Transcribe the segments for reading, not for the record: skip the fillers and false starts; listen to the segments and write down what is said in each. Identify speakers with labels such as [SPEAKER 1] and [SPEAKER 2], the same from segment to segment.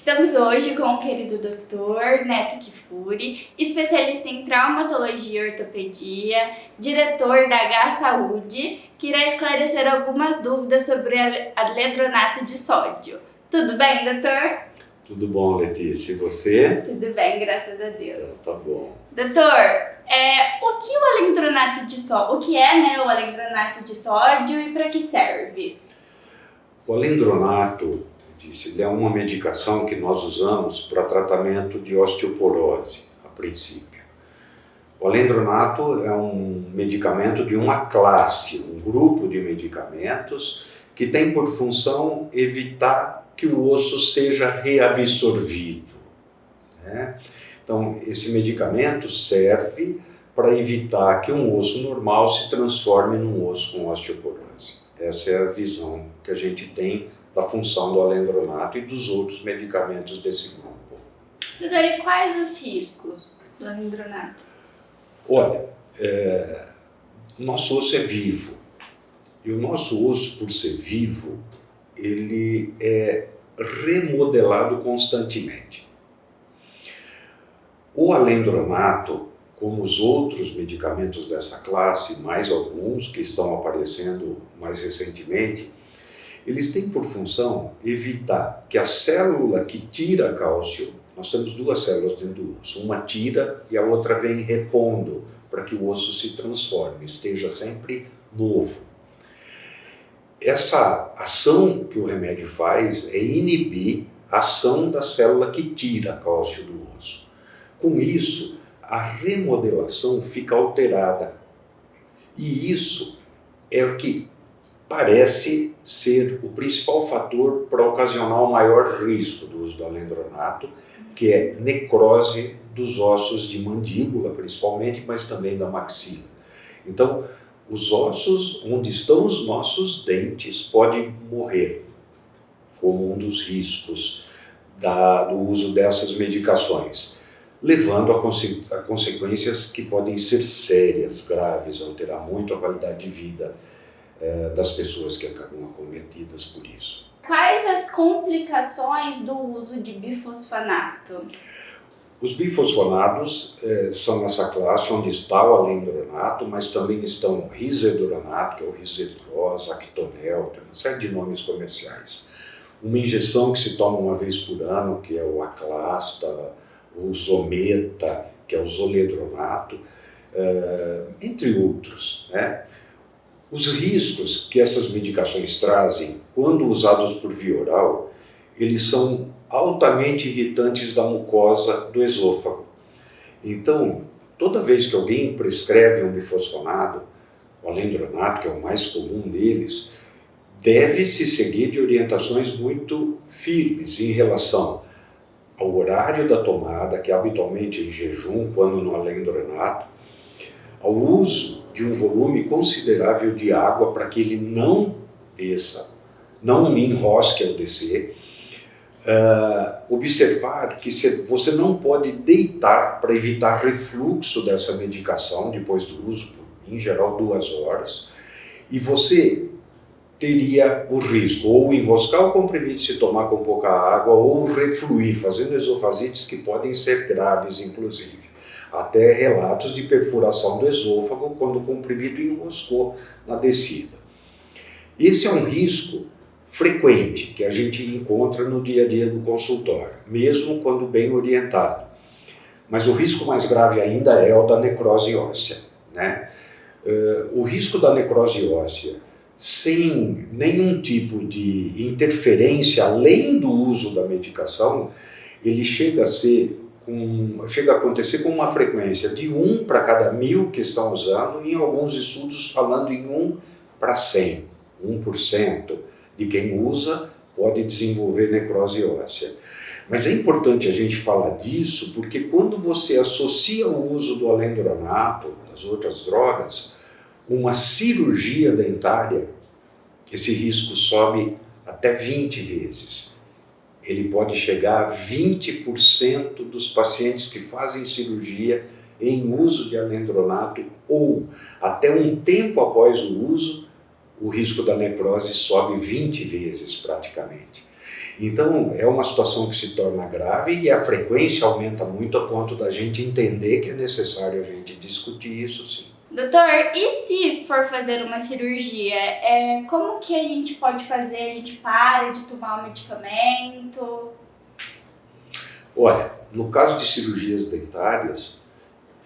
[SPEAKER 1] Estamos hoje com o querido Dr. Neto Kifuri, especialista em traumatologia e ortopedia, diretor da H-Saúde, que irá esclarecer algumas dúvidas sobre alendronato de sódio. Tudo bem, doutor?
[SPEAKER 2] Tudo bom, Letícia. E você?
[SPEAKER 1] Tudo bem, graças a Deus.
[SPEAKER 2] Então, tá bom.
[SPEAKER 1] Doutor, o que o alendronato de sódio, o que é, o alendronato de sódio e para que serve?
[SPEAKER 2] O alendronato, Letícia, ele é uma medicação que nós usamos para tratamento de osteoporose, a princípio. O alendronato é um medicamento de uma classe, um grupo de medicamentos que tem por função evitar que o osso seja reabsorvido, né? Então, esse medicamento serve para evitar que um osso normal se transforme num osso com osteoporose. Essa é a visão que a gente tem da função do alendronato e dos outros medicamentos desse grupo.
[SPEAKER 1] Doutor, e quais os riscos do alendronato?
[SPEAKER 2] Olha, o nosso osso é vivo. E o nosso osso, por ser vivo, ele é remodelado constantemente. O alendronato, como os outros medicamentos dessa classe, mais alguns que estão aparecendo mais recentemente, eles têm por função evitar que a célula que tira cálcio, nós temos duas células dentro do osso, uma tira e a outra vem repondo para que o osso se transforme, esteja sempre novo. Essa ação que o remédio faz é inibir a ação da célula que tira cálcio do osso. Com isso, a remodelação fica alterada. E isso é o que parece ser o principal fator para ocasionar o maior risco do uso do alendronato, que é necrose dos ossos de mandíbula, principalmente, mas também da maxila. Então, os ossos onde estão os nossos dentes podem morrer, como um dos riscos do uso dessas medicações, levando a consequências que podem ser sérias, graves, alterar muito a qualidade de vida das pessoas que acabam acometidas por isso.
[SPEAKER 1] Quais as complicações do uso de bifosfonato?
[SPEAKER 2] Os bifosfonados são nessa classe onde está o alendronato, mas também estão o risedronato, que é o Risedros, Actonel, tem uma série de nomes comerciais. Uma injeção que se toma uma vez por ano, que é o Aclasta, o Zometa, que é o zoledronato, entre outros, né? Os riscos que essas medicações trazem, quando usados por via oral, eles são altamente irritantes da mucosa do esôfago. Então, toda vez que alguém prescreve um bifosfonado, o alendronato, que é o mais comum deles, deve-se seguir de orientações muito firmes em relação ao horário da tomada, que habitualmente é em jejum, quando no alendronato, ao uso de um volume considerável de água para que ele não desça, não enrosque ao descer. Observar que você não pode deitar para evitar refluxo dessa medicação depois do uso, em geral 2 horas, e você teria o risco ou enroscar o comprimido se tomar com pouca água ou refluir, fazendo esofasites que podem ser graves, inclusive. Até relatos de perfuração do esôfago quando o comprimido enroscou na descida. Esse é um risco frequente que a gente encontra no dia a dia do consultório, mesmo quando bem orientado. Mas o risco mais grave ainda é o da necrose óssea, né? O risco da necrose óssea, sem nenhum tipo de interferência além do uso da medicação, ele chega a acontecer com uma frequência de 1 para cada 1000 que estão usando, em alguns estudos falando em 1 para 100, 1% de quem usa pode desenvolver necrose óssea. Mas é importante a gente falar disso porque quando você associa o uso do alendronato, das outras drogas, uma cirurgia dentária, esse risco sobe até 20 vezes. Ele pode chegar a 20% dos pacientes que fazem cirurgia em uso de alendronato ou até um tempo após o uso, o risco da necrose sobe 20 vezes praticamente. Então, é uma situação que se torna grave e a frequência aumenta muito a ponto da gente entender que é necessário a gente discutir isso, sim.
[SPEAKER 1] Doutor, e se for fazer uma cirurgia, como que a gente pode fazer? A gente para de tomar o medicamento?
[SPEAKER 2] Olha, no caso de cirurgias dentárias,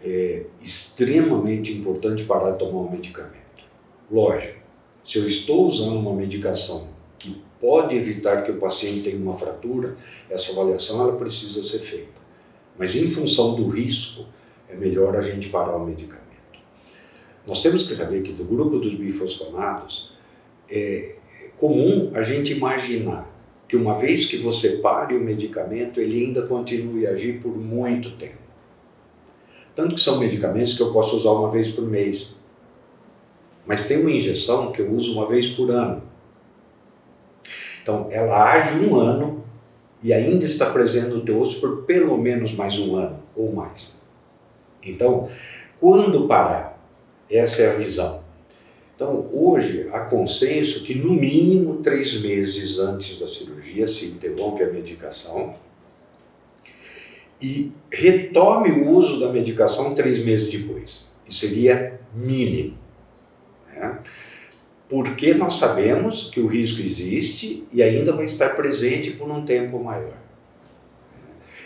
[SPEAKER 2] é extremamente importante parar de tomar o medicamento. Lógico, se eu estou usando uma medicação que pode evitar que o paciente tenha uma fratura, essa avaliação ela precisa ser feita. Mas em função do risco, é melhor a gente parar o medicamento. Nós temos que saber que do grupo dos bifosfonados, é comum a gente imaginar que uma vez que você pare o medicamento, ele ainda continue a agir por muito tempo. Tanto que são medicamentos que eu posso usar uma vez por mês. Mas tem uma injeção que eu uso uma vez por ano. Então, ela age um ano e ainda está presente no teu osso por pelo menos mais um ano ou mais. Então, quando parar? Essa é a visão. Então, hoje, há consenso que no mínimo 3 meses antes da cirurgia se interrompe a medicação e retome o uso da medicação 3 meses depois. Isso seria mínimo, né? Porque nós sabemos que o risco existe e ainda vai estar presente por um tempo maior.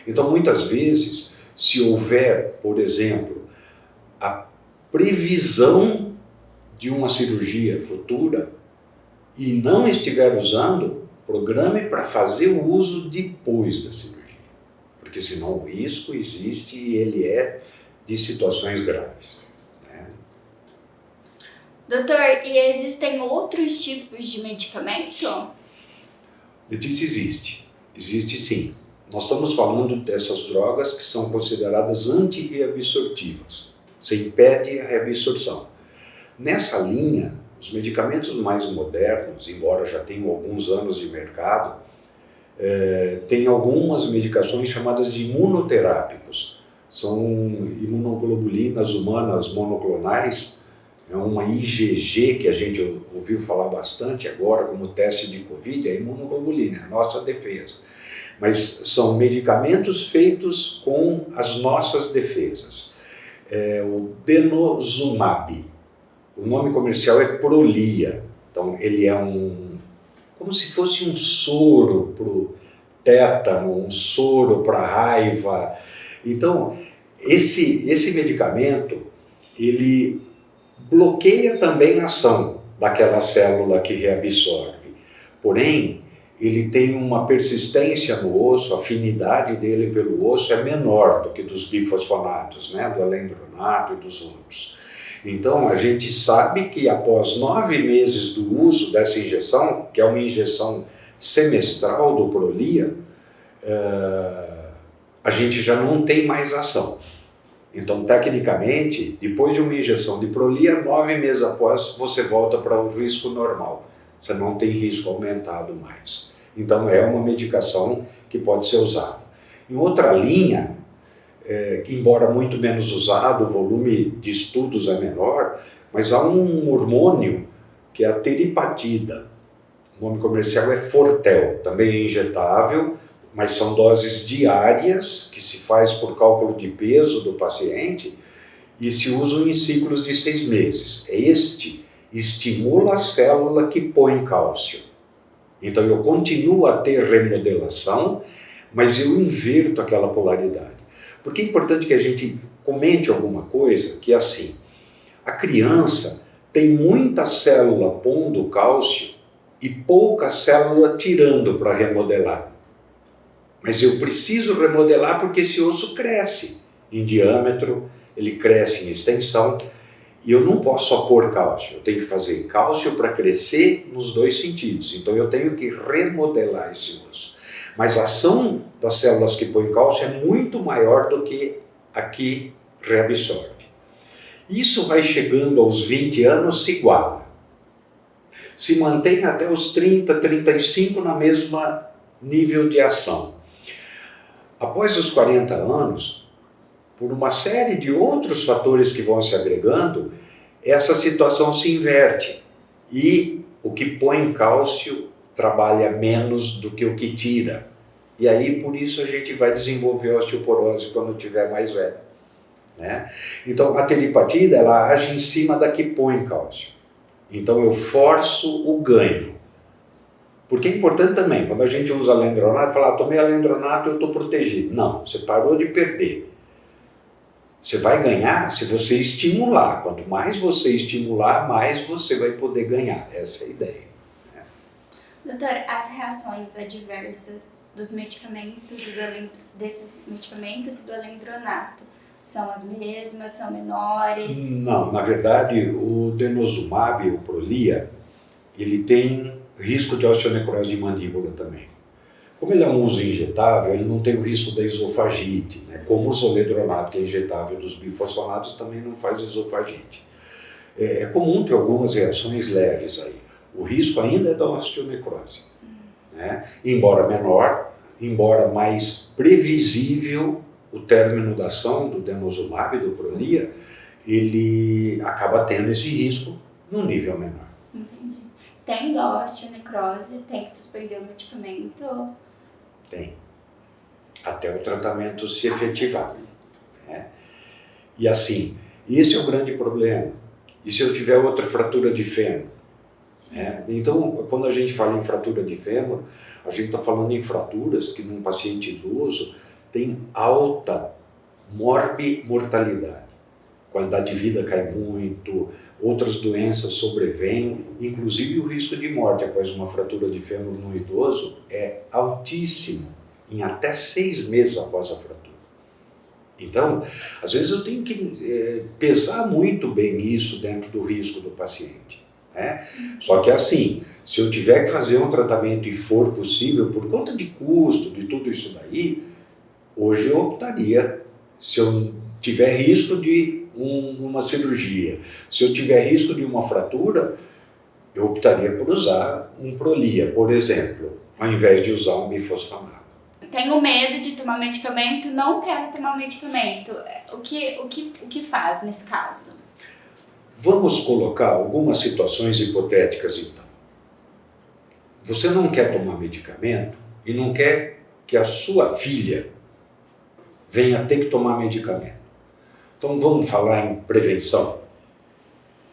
[SPEAKER 2] Então, muitas vezes, se houver, por exemplo, a previsão de uma cirurgia futura e não estiver usando, programe para fazer o uso depois da cirurgia. Porque senão o risco existe e ele é de situações graves. Né?
[SPEAKER 1] Doutor, e existem outros tipos de medicamento?
[SPEAKER 2] Letícia, existe sim. Nós estamos falando dessas drogas que são consideradas antirreabsortivas. Você impede a reabsorção. Nessa linha, os medicamentos mais modernos, embora já tenham alguns anos de mercado, tem algumas medicações chamadas de imunoterápicos. São imunoglobulinas humanas monoclonais, é uma IgG que a gente ouviu falar bastante agora como teste de Covid, é a imunoglobulina, é a nossa defesa. Mas são medicamentos feitos com as nossas defesas. O denosumab, o nome comercial é Prolia, então ele é como se fosse um soro para o tétano, um soro para a raiva. Então, esse medicamento, ele bloqueia também a ação daquela célula que reabsorve, porém, ele tem uma persistência no osso, a afinidade dele pelo osso é menor do que dos bifosfonatos, né, do alendronato e dos outros. Então, a gente sabe que após 9 meses do uso dessa injeção, que é uma injeção semestral do Prolia, a gente já não tem mais ação. Então, tecnicamente, depois de uma injeção de Prolia, 9 meses após, você volta para o risco normal. Você não tem risco aumentado mais. Então, é uma medicação que pode ser usada. Em outra linha, embora muito menos usado, o volume de estudos é menor, mas há um hormônio que é a teripatina. O nome comercial é Fortel, também é injetável, mas são doses diárias que se faz por cálculo de peso do paciente e se usam em ciclos de 6 meses. Este estimula a célula que põe cálcio. Então eu continuo a ter remodelação, mas eu inverto aquela polaridade. Porque é importante que a gente comente alguma coisa que é assim, a criança tem muita célula pondo cálcio e pouca célula tirando para remodelar. Mas eu preciso remodelar porque esse osso cresce em diâmetro, ele cresce em extensão, e eu não posso só pôr cálcio, eu tenho que fazer cálcio para crescer nos 2 sentidos, então eu tenho que remodelar esse osso. Mas a ação das células que põem cálcio é muito maior do que a que reabsorve. Isso vai chegando aos 20 anos, se iguala. Se mantém até os 30, 35 na mesma nível de ação. Após os 40 anos, por uma série de outros fatores que vão se agregando, essa situação se inverte e o que põe cálcio trabalha menos do que o que tira. E aí, por isso, a gente vai desenvolver osteoporose quando tiver mais velho, né? Então, a teripatia, ela age em cima da que põe cálcio. Então, eu forço o ganho. Porque é importante também, quando a gente usa alendronato, falar, tomei alendronato, eu estou protegido. Não, você parou de perder. Você vai ganhar se você estimular. Quanto mais você estimular, mais você vai poder ganhar. Essa é a ideia.
[SPEAKER 1] Doutor, as reações adversas dos medicamentos, desses medicamentos e do alendronato, são as mesmas, são menores?
[SPEAKER 2] Não, na verdade, o denosumab, o Prolia, ele tem risco de osteonecrose de mandíbula também. Como ele é um uso injetável, ele não tem o risco da esofagite, né? Como o zoledronato, que é injetável dos bifosfonatos, também não faz esofagite. É comum ter algumas reações leves aí. O risco ainda é da osteonecrose, né? Embora menor, embora mais previsível, o término da ação do denosumab, do Prolia, ele acaba tendo esse risco num nível menor.
[SPEAKER 1] Entendi. Tendo a osteonecrose, tem que suspender o medicamento?
[SPEAKER 2] Tem. Até o tratamento se efetivar, né? E assim, esse é o grande problema. E se eu tiver outra fratura de fêmur? Né? Então, quando a gente fala em fratura de fêmur, a gente está falando em fraturas que num paciente idoso tem alta morbimortalidade. A qualidade de vida cai muito, outras doenças sobrevêm, inclusive o risco de morte após uma fratura de fêmur no idoso é altíssimo, em até 6 meses após a fratura. Então, às vezes eu tenho que pesar muito bem isso dentro do risco do paciente, né? Só que assim, se eu tiver que fazer um tratamento e for possível, por conta de custo, de tudo isso daí, hoje eu optaria, se eu tiver risco de uma cirurgia, se eu tiver risco de uma fratura, eu optaria por usar um Prolia, por exemplo, ao invés de usar um bifosfonato.
[SPEAKER 1] Tenho medo de tomar medicamento, não quero tomar medicamento. O que faz nesse caso?
[SPEAKER 2] Vamos colocar algumas situações hipotéticas então. Você não quer tomar medicamento e não quer que a sua filha venha ter que tomar medicamento. Então vamos falar em prevenção.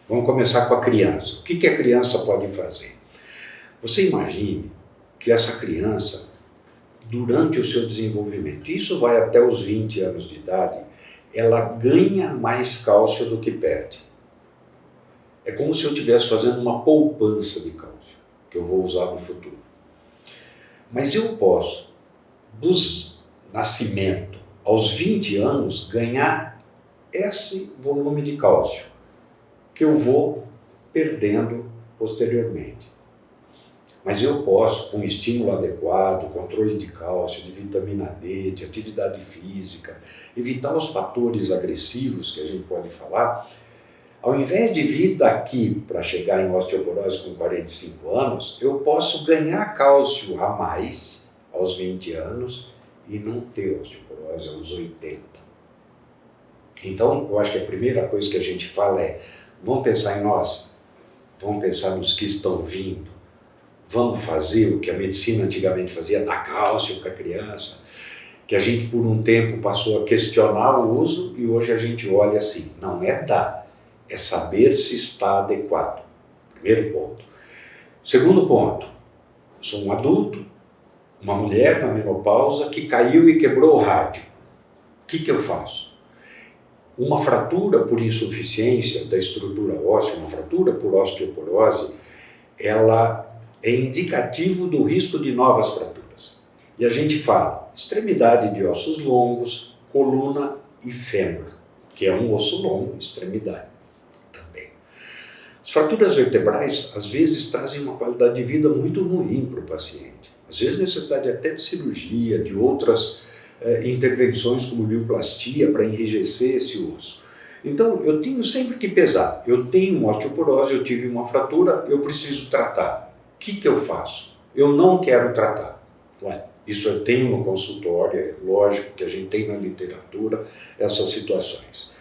[SPEAKER 2] Vamos começar com a criança. O que a criança pode fazer? Você imagine que essa criança, durante o seu desenvolvimento, isso vai até os 20 anos de idade, ela ganha mais cálcio do que perde. É como se eu estivesse fazendo uma poupança de cálcio, que eu vou usar no futuro. Mas eu posso, do nascimento aos 20 anos, ganhar esse volume de cálcio, que eu vou perdendo posteriormente. Mas eu posso, com estímulo adequado, controle de cálcio, de vitamina D, de atividade física, evitar os fatores agressivos que a gente pode falar, ao invés de vir daqui para chegar em osteoporose com 45 anos, eu posso ganhar cálcio a mais aos 20 anos e não ter osteoporose aos 80. Então, eu acho que a primeira coisa que a gente fala é, vamos pensar em nós, vamos pensar nos que estão vindo, vamos fazer o que a medicina antigamente fazia, dar cálcio para a criança, que a gente por um tempo passou a questionar o uso e hoje a gente olha assim, não é dar, é saber se está adequado. Primeiro ponto. Segundo ponto, eu sou um adulto, uma mulher na menopausa que caiu e quebrou o rádio. O que eu faço? Uma fratura por insuficiência da estrutura óssea, uma fratura por osteoporose, ela é indicativo do risco de novas fraturas. E a gente fala extremidade de ossos longos, coluna e fêmur, que é um osso longo, extremidade também. As fraturas vertebrais, às vezes, trazem uma qualidade de vida muito ruim para o paciente. Às vezes, necessidade até de cirurgia, de outras intervenções como mioplastia para enrijecer esse osso. Então, eu tenho sempre que pesar. Eu tenho uma osteoporose, eu tive uma fratura, eu preciso tratar. O que eu faço? Eu não quero tratar. Ué, isso eu tenho no consultório, é lógico que a gente tem na literatura essas situações.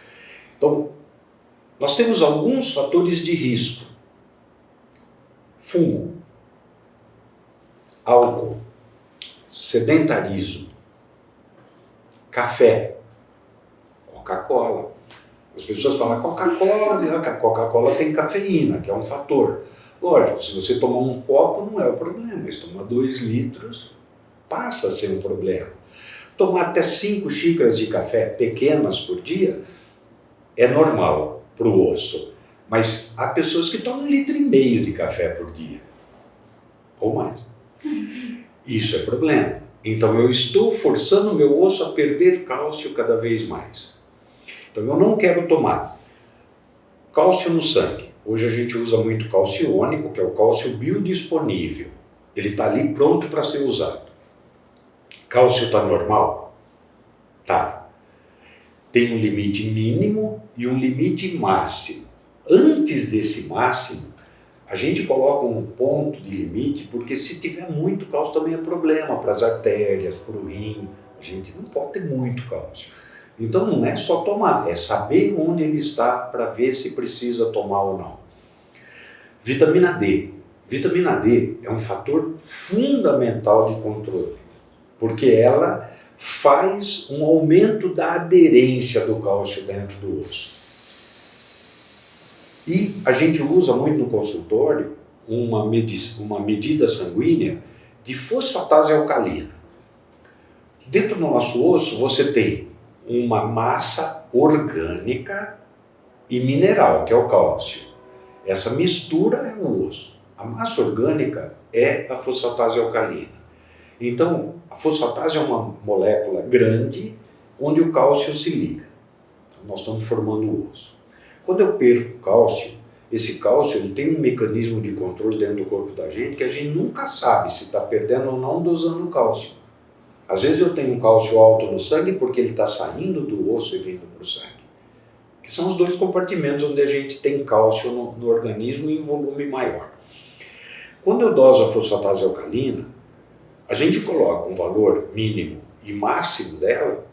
[SPEAKER 2] Então, nós temos alguns fatores de risco. Fumo. álcool, sedentarismo, café, Coca-Cola. As pessoas falam Coca-Cola tem cafeína, que é um fator. Lógico, se você tomar um copo não é o problema, se tomar 2 litros passa a ser um problema. Tomar até 5 xícaras de café pequenas por dia é normal para o osso, mas há pessoas que tomam 1,5 litro de café por dia, ou mais. Isso é problema. Então eu estou forçando o meu osso a perder cálcio cada vez mais. Então eu não quero tomar cálcio no sangue. Hoje a gente usa muito cálcio iônico, que é o cálcio biodisponível. Ele está ali pronto para ser usado. Cálcio está normal? Tá. Tem um limite mínimo e um limite máximo. Antes desse máximo, a gente coloca um ponto de limite, porque se tiver muito cálcio também é problema para as artérias, para o rim. A gente não pode ter muito cálcio. Então não é só tomar, é saber onde ele está para ver se precisa tomar ou não. Vitamina D. Vitamina D é um fator fundamental de controle, porque ela faz um aumento da aderência do cálcio dentro do osso. E a gente usa muito no consultório uma medida sanguínea de fosfatase alcalina. Dentro do nosso osso você tem uma massa orgânica e mineral, que é o cálcio. Essa mistura é o osso. A massa orgânica é a fosfatase alcalina. Então, a fosfatase é uma molécula grande onde o cálcio se liga. Então, nós estamos formando o osso. Quando eu perco cálcio, esse cálcio ele tem um mecanismo de controle dentro do corpo da gente que a gente nunca sabe se está perdendo ou não dosando cálcio. Às vezes eu tenho um cálcio alto no sangue porque ele está saindo do osso e vindo para o sangue. Que são os 2 compartimentos onde a gente tem cálcio no organismo em volume maior. Quando eu doso a fosfatase alcalina, a gente coloca um valor mínimo e máximo dela,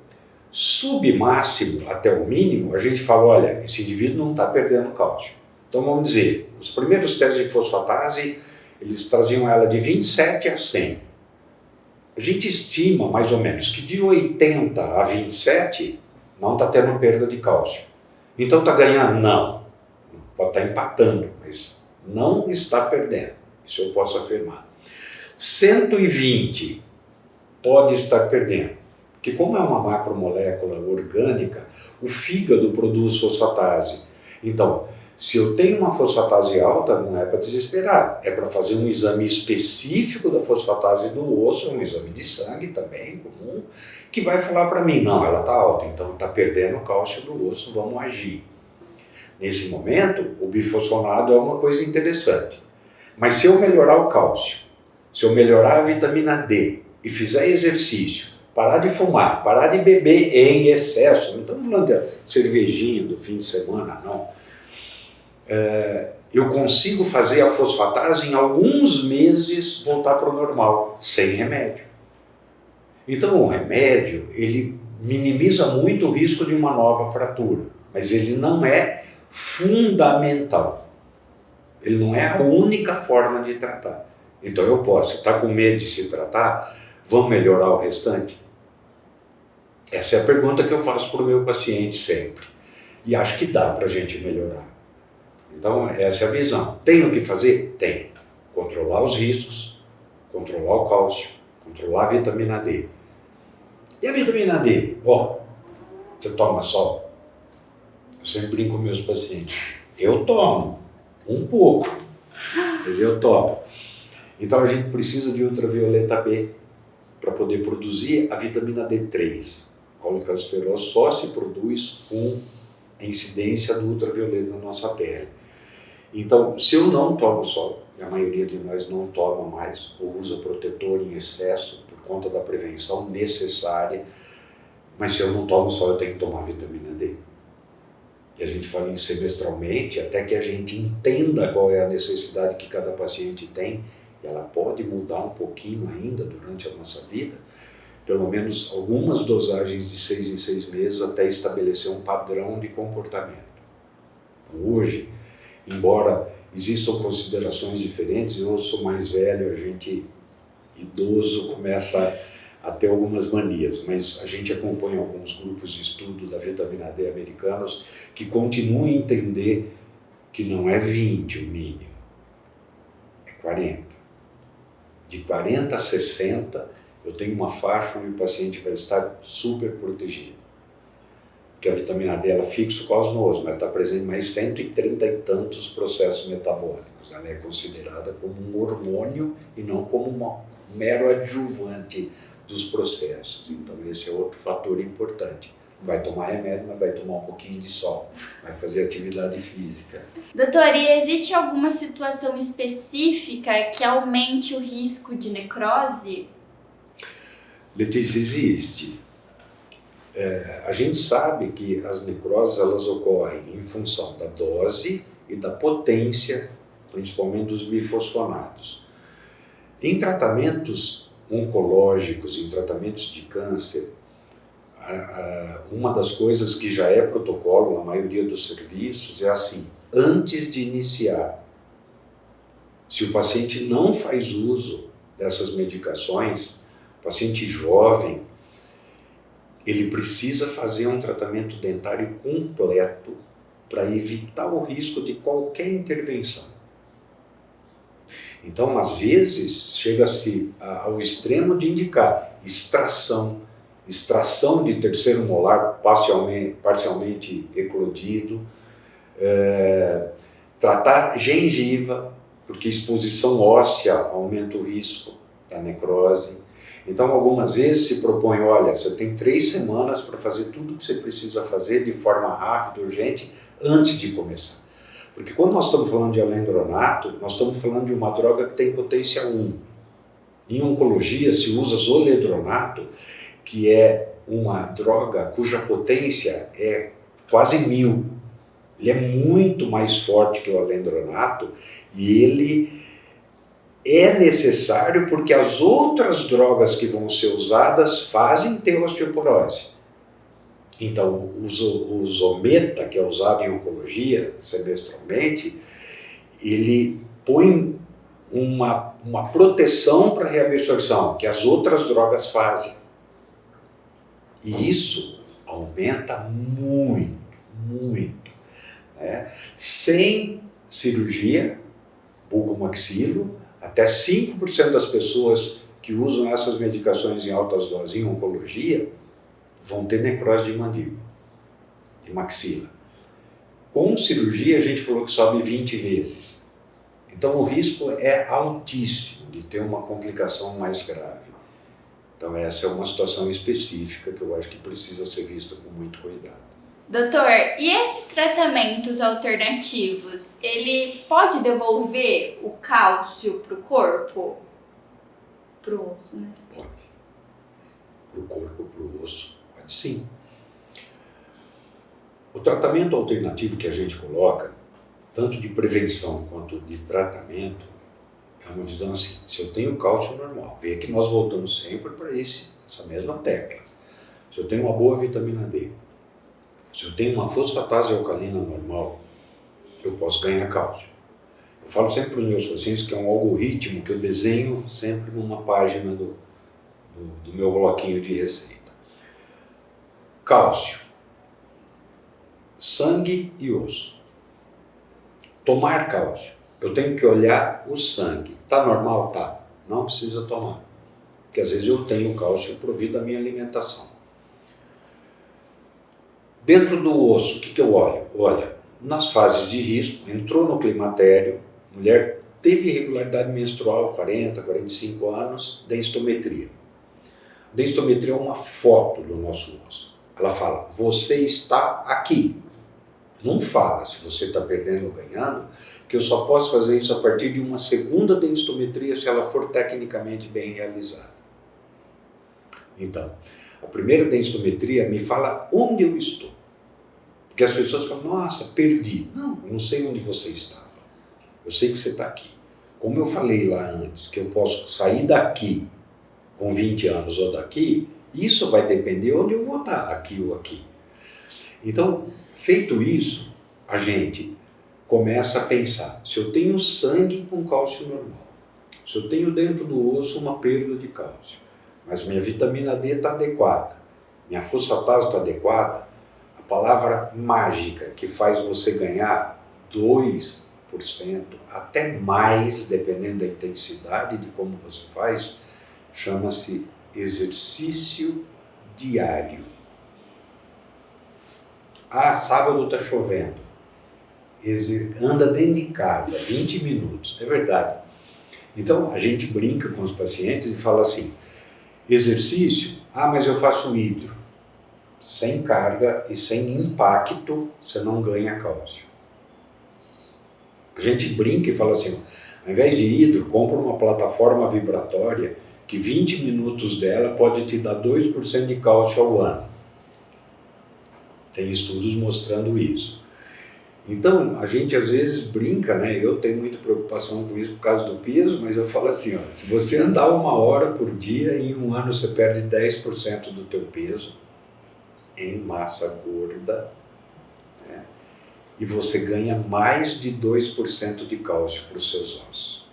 [SPEAKER 2] submáximo até o mínimo, a gente fala, olha, esse indivíduo não está perdendo cálcio. Então vamos dizer, os primeiros testes de fosfatase, eles traziam ela de 27 a 100. A gente estima, mais ou menos, que de 80 a 27 não está tendo perda de cálcio. Então está ganhando? Não. Pode estar empatando, mas não está perdendo. Isso eu posso afirmar. 120 pode estar perdendo. Porque como é uma macromolécula orgânica, o fígado produz fosfatase. Então, se eu tenho uma fosfatase alta, não é para desesperar, é para fazer um exame específico da fosfatase do osso, um exame de sangue também, comum, que vai falar para mim, não, ela está alta, então está perdendo o cálcio do osso, vamos agir. Nesse momento, o bifosfonato é uma coisa interessante. Mas se eu melhorar o cálcio, se eu melhorar a vitamina D e fizer exercício, parar de fumar, parar de beber em excesso, não estamos falando de cervejinha do fim de semana, não. Eu consigo fazer a fosfatase em alguns meses voltar para o normal, sem remédio. Então o remédio, ele minimiza muito o risco de uma nova fratura, mas ele não é fundamental. Ele não é a única forma de tratar. Então eu posso estar com medo de se tratar, vamos melhorar o restante? Essa é a pergunta que eu faço para o meu paciente sempre. E acho que dá para a gente melhorar. Então, essa é a visão. Tem o que fazer? Tem. Controlar os riscos, controlar o cálcio, controlar a vitamina D. E a vitamina D? Você toma só? Eu sempre brinco com meus pacientes. Eu tomo, um pouco, mas eu tomo. Então, a gente precisa de ultravioleta B para poder produzir a vitamina D3. A colesterol só se produz com a incidência do ultravioleta na nossa pele. Então, se eu não tomo sol, e a maioria de nós não toma mais, ou usa protetor em excesso por conta da prevenção necessária, mas se eu não tomo sol, eu tenho que tomar vitamina D. E a gente fala em semestralmente, até que a gente entenda qual é a necessidade que cada paciente tem, e ela pode mudar um pouquinho ainda durante a nossa vida, pelo menos algumas dosagens de 6 em 6 meses até estabelecer um padrão de comportamento. Hoje, embora existam considerações diferentes, eu sou mais velho, a gente idoso começa a ter algumas manias, mas a gente acompanha alguns grupos de estudo da vitamina D americanos que continuam a entender que não é 20 o mínimo, é 40. De 40 a 60, eu tenho uma faixa onde o paciente vai estar super protegido. Porque a vitamina D ela fixa com a osmose, mas está presente em mais 130 e tantos processos metabólicos. Ela é considerada como um hormônio e não como um mero adjuvante dos processos. Então esse é outro fator importante. Vai tomar remédio, mas vai tomar um pouquinho de sol, vai fazer atividade física.
[SPEAKER 1] Doutor, e existe alguma situação específica que aumente o risco de necrose?
[SPEAKER 2] Letícia, existe. A gente sabe que as necroses elas ocorrem em função da dose e da potência, principalmente dos bifosfonados. Em tratamentos oncológicos, em tratamentos de câncer, uma das coisas que já é protocolo na maioria dos serviços é assim: antes de iniciar, se o paciente não faz uso dessas medicações, paciente jovem, ele precisa fazer um tratamento dentário completo para evitar o risco de qualquer intervenção. Então, às vezes, chega-se ao extremo de indicar extração de terceiro molar parcialmente eclodido, tratar gengiva, porque exposição óssea aumenta o risco da necrose. Então, algumas vezes se propõe, olha, você tem 3 semanas para fazer tudo o que você precisa fazer de forma rápida, urgente, antes de começar. Porque quando nós estamos falando de alendronato, nós estamos falando de uma droga que tem potência 1. Em oncologia se usa zoledronato, que é uma droga cuja potência é quase 1000. Ele é muito mais forte que o alendronato e ele é necessário porque as outras drogas que vão ser usadas fazem ter osteoporose. Então, o Zometa, que é usado em oncologia semestralmente, ele põe uma proteção para a reabsorção, que as outras drogas fazem. E isso aumenta muito, muito. Né? Sem cirurgia, bucomaxilo, até 5% das pessoas que usam essas medicações em altas doses em oncologia vão ter necrose de mandíbula, de maxila. Com cirurgia, a gente falou que sobe 20 vezes. Então, o risco é altíssimo de ter uma complicação mais grave. Então, essa é uma situação específica que eu acho que precisa ser vista com muito cuidado.
[SPEAKER 1] Doutor, e esses tratamentos alternativos, ele pode devolver o cálcio para o corpo? Para o osso, né?
[SPEAKER 2] Pode. Para o corpo, para o osso, pode sim. O tratamento alternativo que a gente coloca, tanto de prevenção quanto de tratamento, é uma visão assim: se eu tenho cálcio normal, vê que nós voltamos sempre para essa mesma tecla. Se eu tenho uma boa vitamina D, se eu tenho uma fosfatase alcalina normal, eu posso ganhar cálcio. Eu falo sempre para os meus pacientes que é um algoritmo que eu desenho sempre numa página do meu bloquinho de receita. Cálcio, sangue e osso. Tomar cálcio. Eu tenho que olhar o sangue. Está normal? Tá. Não precisa tomar. Porque às vezes eu tenho cálcio provido da minha alimentação. Dentro do osso, o que eu olho? Olha, nas fases de risco, entrou no climatério, mulher teve irregularidade menstrual, 40, 45 anos, densitometria. Densitometria é uma foto do nosso osso. Ela fala, você está aqui. Não fala se você está perdendo ou ganhando, que eu só posso fazer isso a partir de uma segunda densitometria se ela for tecnicamente bem realizada. Então, a primeira densitometria me fala onde eu estou. Porque as pessoas falam, nossa, perdi. Não, eu não sei onde você estava. Eu sei que você está aqui. Como eu falei lá antes, que eu posso sair daqui com 20 anos ou daqui, isso vai depender onde eu vou estar, aqui ou aqui. Então, feito isso, a gente começa a pensar, se eu tenho sangue com cálcio normal, Se eu tenho dentro do osso uma perda de cálcio, mas minha vitamina D está adequada, minha fosfatase está adequada, a palavra mágica que faz você ganhar 2% até mais, dependendo da intensidade de como você faz, chama-se exercício diário. Ah, sábado está chovendo. Anda dentro de casa, 20 minutos. É verdade. Então, a gente brinca com os pacientes e fala assim, exercício, mas eu faço hidro. Sem carga e sem impacto, você não ganha cálcio. A gente brinca e fala assim, ao invés de hidro, compra uma plataforma vibratória que 20 minutos dela pode te dar 2% de cálcio ao ano. Tem estudos mostrando isso. Então, a gente às vezes brinca, né? Eu tenho muita preocupação com isso por causa do peso, mas eu falo assim, se você andar 1 hora por dia, em 1 ano você perde 10% do teu peso em massa gorda, né? E você ganha mais de 2% de cálcio para os seus ossos.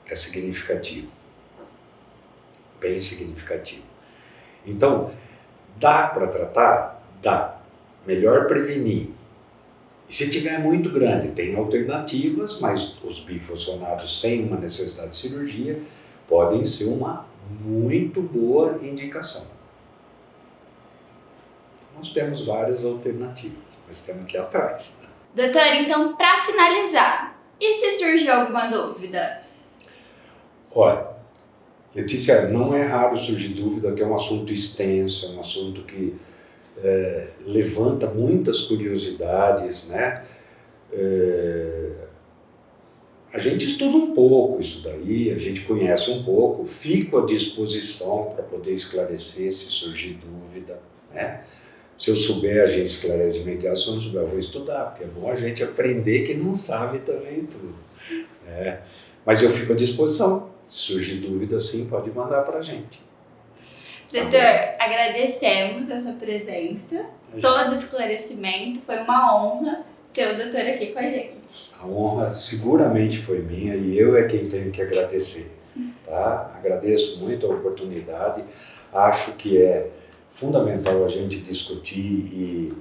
[SPEAKER 2] É significativo. Bem significativo. Então, dá para tratar? Dá. Melhor prevenir. E se tiver muito grande, tem alternativas, mas os bifosfonados sem uma necessidade de cirurgia podem ser uma muito boa indicação. Nós temos várias alternativas, mas temos que ir atrás.
[SPEAKER 1] Doutor, então, para finalizar, e se surgir alguma dúvida?
[SPEAKER 2] Olha, Letícia, não é raro surgir dúvida, que é um assunto extenso, é um assunto que levanta muitas curiosidades, né? A gente estuda um pouco isso daí, a gente conhece um pouco, fico à disposição para poder esclarecer se surgir dúvida, né? Se eu souber, a gente esclarece imediato, se eu não souber, eu vou estudar, porque é bom a gente aprender que não sabe também tudo, né? Mas eu fico à disposição, se surgir dúvida, sim, pode mandar para a gente.
[SPEAKER 1] Doutor, agradecemos a sua presença, todo esclarecimento, foi uma honra ter o doutor aqui com a gente.
[SPEAKER 2] A honra seguramente foi minha e eu é quem tenho que agradecer, tá? Agradeço muito a oportunidade, acho que é fundamental a gente discutir e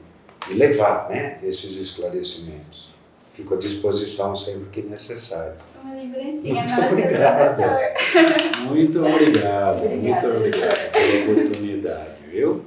[SPEAKER 2] levar, né, esses esclarecimentos. Fico à disposição sempre que necessário.
[SPEAKER 1] Uma lembrancinha
[SPEAKER 2] Muito
[SPEAKER 1] nossa,
[SPEAKER 2] obrigado.
[SPEAKER 1] doutor.
[SPEAKER 2] Muito obrigado,
[SPEAKER 1] Obrigada,
[SPEAKER 2] muito obrigado pela oportunidade, viu?